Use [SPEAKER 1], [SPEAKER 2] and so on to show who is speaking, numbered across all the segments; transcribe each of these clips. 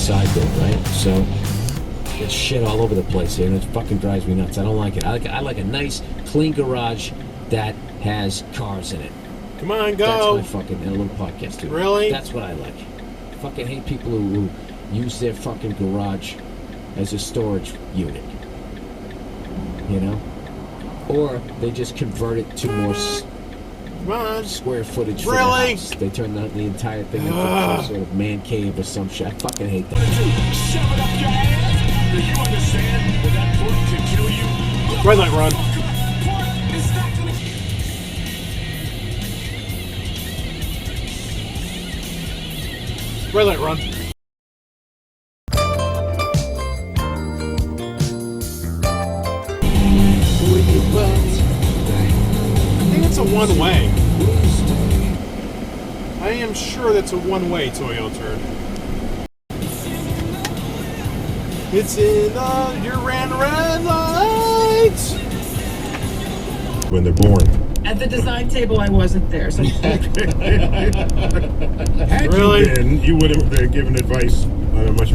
[SPEAKER 1] side door, right? So there's shit all over the place here, and it fucking drives me nuts. I don't like it. I like a nice, clean garage that has cars in it.
[SPEAKER 2] Come on, go.
[SPEAKER 1] That's my fucking, and a little podcast too.
[SPEAKER 2] Really?
[SPEAKER 1] That's what I like. I fucking hate people who use their fucking garage as a storage unit. You know? Or they just convert it to more square footage for the house. They turn the entire thing into some sort of man cave or some shit. I fucking hate that.
[SPEAKER 3] Shove it up your ass. Do you understand that that pork can kill you?
[SPEAKER 2] Red light, run. Red light, run. I think it's a one-way. I am sure that's a one-way, Toyota. It's in the red lights.
[SPEAKER 4] When they're born.
[SPEAKER 5] At the design table, I wasn't there. So
[SPEAKER 4] Had
[SPEAKER 2] Really?
[SPEAKER 4] you been, you would have given advice on a much...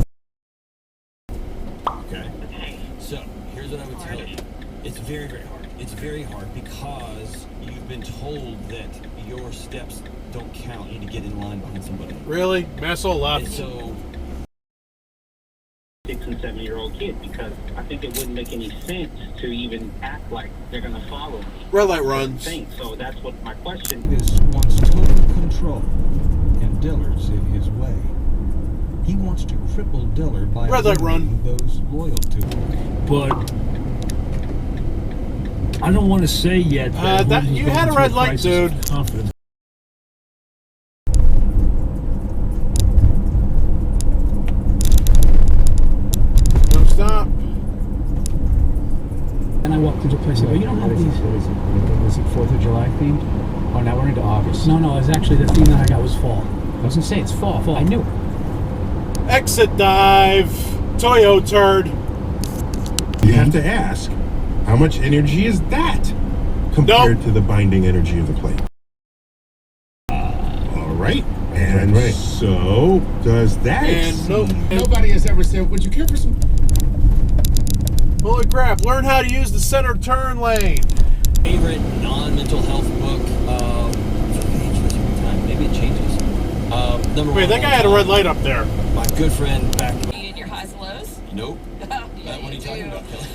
[SPEAKER 1] Okay. So, here's what I would tell you. It's very, very hard. It's very hard because you've been told that your steps don't count. You need to get in line behind somebody.
[SPEAKER 2] Really? Massel left.
[SPEAKER 1] And so...
[SPEAKER 6] 6 and 7-year-old kid, because I think it wouldn't make any sense to even act like they're going to follow me.
[SPEAKER 2] Red light runs.
[SPEAKER 6] So that's what my question
[SPEAKER 7] is. Wants total control, and Diller's in his way. He wants to cripple Diller by
[SPEAKER 2] Red light run.
[SPEAKER 7] Those loyal to him.
[SPEAKER 3] But I don't want to say yet
[SPEAKER 2] that you had a red light, dude.
[SPEAKER 3] Confidence.
[SPEAKER 2] Stop.
[SPEAKER 8] And I walked into a place and go, you don't have these.
[SPEAKER 1] Was it 4th of July themed? Oh, now we're into August.
[SPEAKER 8] No, it's actually the theme that I got was fall.
[SPEAKER 1] I was going to say, it's fall. I knew it.
[SPEAKER 2] Exit dive. Toyo turd.
[SPEAKER 4] You have to ask, how much energy is that compared to the binding energy of the plate? All right. And so, does that
[SPEAKER 2] Nobody has ever said, would you care for some... Holy crap, learn how to use the center turn lane.
[SPEAKER 1] Favorite non-mental health book? Maybe it changes.
[SPEAKER 2] Wait, that guy had a red light up there.
[SPEAKER 1] My good friend back...
[SPEAKER 5] in your highs and lows?
[SPEAKER 1] Nope.
[SPEAKER 5] Yeah,
[SPEAKER 1] What are you talking about, Kelly?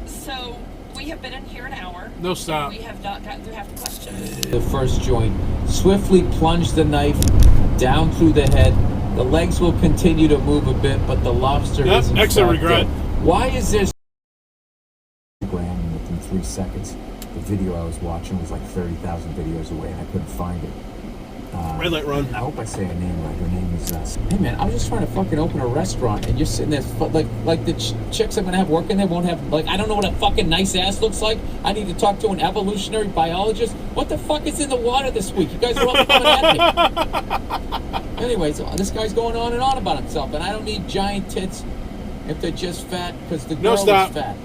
[SPEAKER 5] So we have been in here an hour.
[SPEAKER 2] No stop.
[SPEAKER 5] We have not gotten through half the questions.
[SPEAKER 9] The first joint, swiftly plunge the knife down through the head. The legs will continue to move a bit, but the lobster is in
[SPEAKER 2] exit
[SPEAKER 9] fact
[SPEAKER 2] regret.
[SPEAKER 9] dead. Why is this?
[SPEAKER 1] Within 3 seconds, the video I was watching was like 30,000 videos away, and I couldn't find it.
[SPEAKER 2] Red light run.
[SPEAKER 1] I hope I say her name right. Her name is... Hey man, I was just trying to fucking open a restaurant, and you're sitting there like the chicks I'm gonna have working there won't have, like, I don't know what a fucking nice ass looks like. I need to talk to an evolutionary biologist. What the fuck is in the water this week? You guys are all coming at me. Anyways, this guy's going on and on about himself, and I don't need giant tits if they're just fat, because the girl is fat.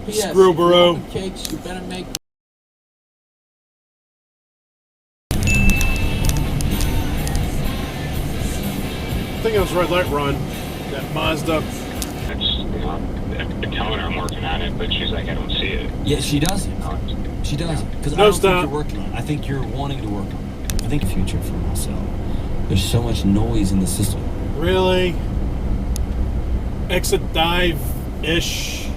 [SPEAKER 1] P.S.
[SPEAKER 2] Screw bro.
[SPEAKER 9] Cakes, you better make...
[SPEAKER 2] I think it was red light run. That Mazda.
[SPEAKER 10] I'm telling her I'm working on it, but she's like, I don't see it.
[SPEAKER 1] Yeah, she doesn't. She doesn't. Because I don't think you're working on it. I think you're wanting to work on it. I think the future for myself. There's so much noise in the system.
[SPEAKER 2] Really? Exit dive-ish.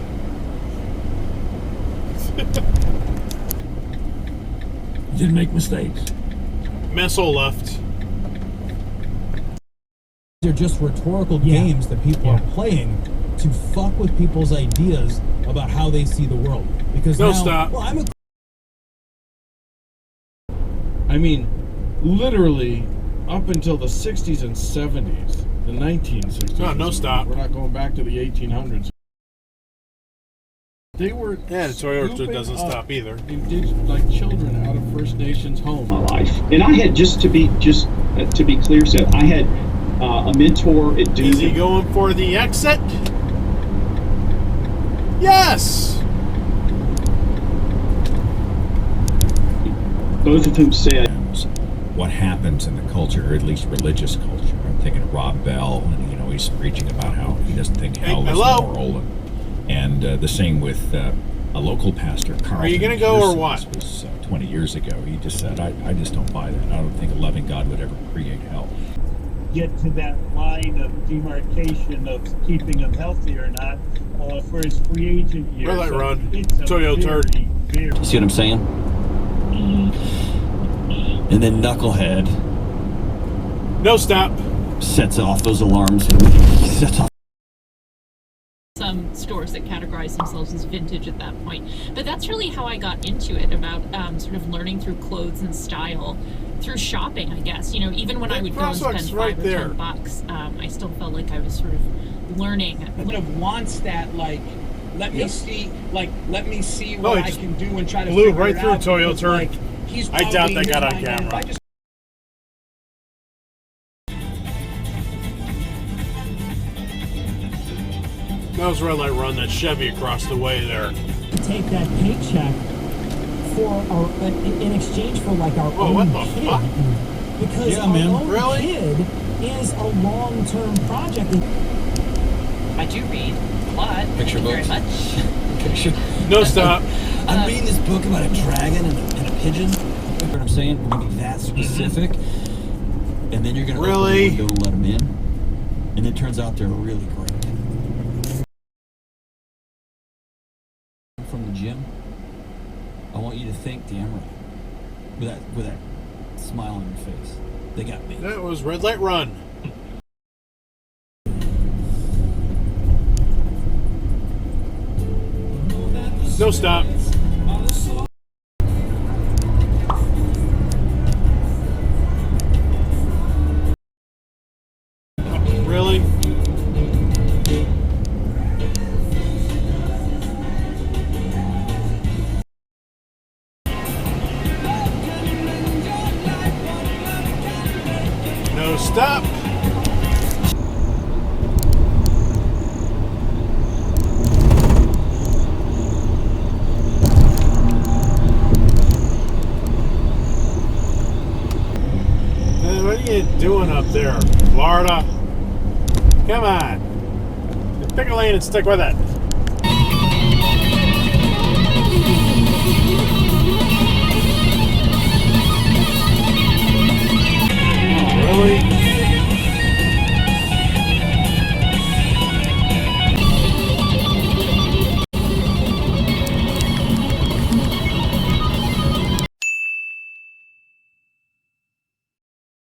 [SPEAKER 3] Didn't make mistakes.
[SPEAKER 2] Messel left.
[SPEAKER 11] They're just rhetorical games that people are playing to fuck with people's ideas about how they see the world. Because
[SPEAKER 2] no
[SPEAKER 11] now,
[SPEAKER 2] stop.
[SPEAKER 11] Well, I'm a...
[SPEAKER 3] I mean, literally, up until the 60s and 70s, the 1960s.
[SPEAKER 2] No stop.
[SPEAKER 3] We're not going back to the 1800s. They were
[SPEAKER 2] the Toyota doesn't stop either.
[SPEAKER 3] You did like children out of First Nations homes.
[SPEAKER 12] My life, and I had to be clear, so I had a mentor at Duke.
[SPEAKER 2] Is he going for the exit? Yes.
[SPEAKER 12] Both of whom said,
[SPEAKER 13] what happens in the culture, or at least religious culture. I'm thinking of Rob Bell, and always preaching about how he doesn't think hell is
[SPEAKER 2] hello?
[SPEAKER 13] moral. And the same with a local pastor, Carl.
[SPEAKER 2] Are you going to go or what?
[SPEAKER 13] This was 20 years ago. He just said, I just don't buy that. I don't think a loving God would ever create hell.
[SPEAKER 14] Get to that line of demarcation of keeping him healthy or not for his free agent year.
[SPEAKER 2] Red light
[SPEAKER 14] So
[SPEAKER 2] run.
[SPEAKER 14] it's a
[SPEAKER 2] Toyo turd.
[SPEAKER 14] very-
[SPEAKER 15] See what I'm saying? And then Knucklehead
[SPEAKER 2] No stop.
[SPEAKER 15] sets off those alarms. Sets off.
[SPEAKER 5] Some stores that categorize themselves as vintage at that point. But that's really how I got into it, about sort of learning through clothes and style through shopping, I guess. You know, even when I would go and spend $5
[SPEAKER 2] right
[SPEAKER 5] or
[SPEAKER 2] there.
[SPEAKER 5] $10, I still felt like I was sort of learning.
[SPEAKER 16] Kind of wants that, like, let me see what
[SPEAKER 2] Oh, he
[SPEAKER 16] I
[SPEAKER 2] just
[SPEAKER 16] can do and try to
[SPEAKER 2] blew
[SPEAKER 16] figure
[SPEAKER 2] right
[SPEAKER 16] it
[SPEAKER 2] through
[SPEAKER 16] out.
[SPEAKER 2] Toyo
[SPEAKER 16] because,
[SPEAKER 2] turd.
[SPEAKER 16] like, he's
[SPEAKER 2] I doubt
[SPEAKER 16] probably
[SPEAKER 2] that got on
[SPEAKER 16] in my mind.
[SPEAKER 2] camera.
[SPEAKER 16] I just
[SPEAKER 2] That was red light run. That Chevy across the way there.
[SPEAKER 17] Take that paycheck in exchange for like our
[SPEAKER 2] Whoa,
[SPEAKER 17] own
[SPEAKER 2] what the
[SPEAKER 17] kid.
[SPEAKER 2] fuck?
[SPEAKER 17] Because
[SPEAKER 11] Yeah,
[SPEAKER 17] our
[SPEAKER 11] man.
[SPEAKER 17] own
[SPEAKER 2] Really?
[SPEAKER 17] kid is a long-term project.
[SPEAKER 5] I do read a lot.
[SPEAKER 15] Picture
[SPEAKER 5] Thank you
[SPEAKER 15] books.
[SPEAKER 5] very much.
[SPEAKER 15] Picture.
[SPEAKER 2] No stop.
[SPEAKER 15] I'm reading this book about a dragon and a pigeon. You know what I'm saying? We're gonna be that specific, and then you're gonna
[SPEAKER 2] Really?
[SPEAKER 15] open the window and let them in, and it turns out they're really great. From the gym, I want you to think damn right with that smile on your face. They got me.
[SPEAKER 2] That was red light run. No stop. Really? No stop. What are you doing up there, Florida? Come on. Pick a lane and stick with it. Oh, really?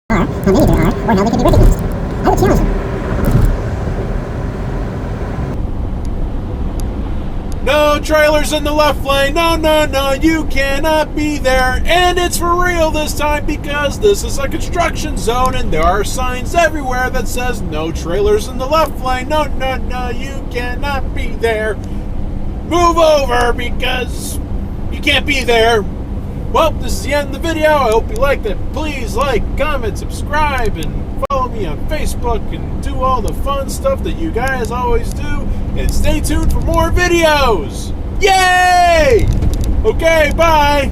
[SPEAKER 18] Or maybe there are, or how they can be recognized. I would challenge them.
[SPEAKER 2] No trailers in the left lane. No, no, no, you cannot be there. And it's for real this time because this is a construction zone and there are signs everywhere that says no trailers in the left lane. No, no, no, you cannot be there. Move over because you can't be there. Well, this is the end of the video. I hope you liked it. Please like, comment, subscribe, and follow me on Facebook and do all the fun stuff that you guys always do. And stay tuned for more videos. Yay! Okay, bye.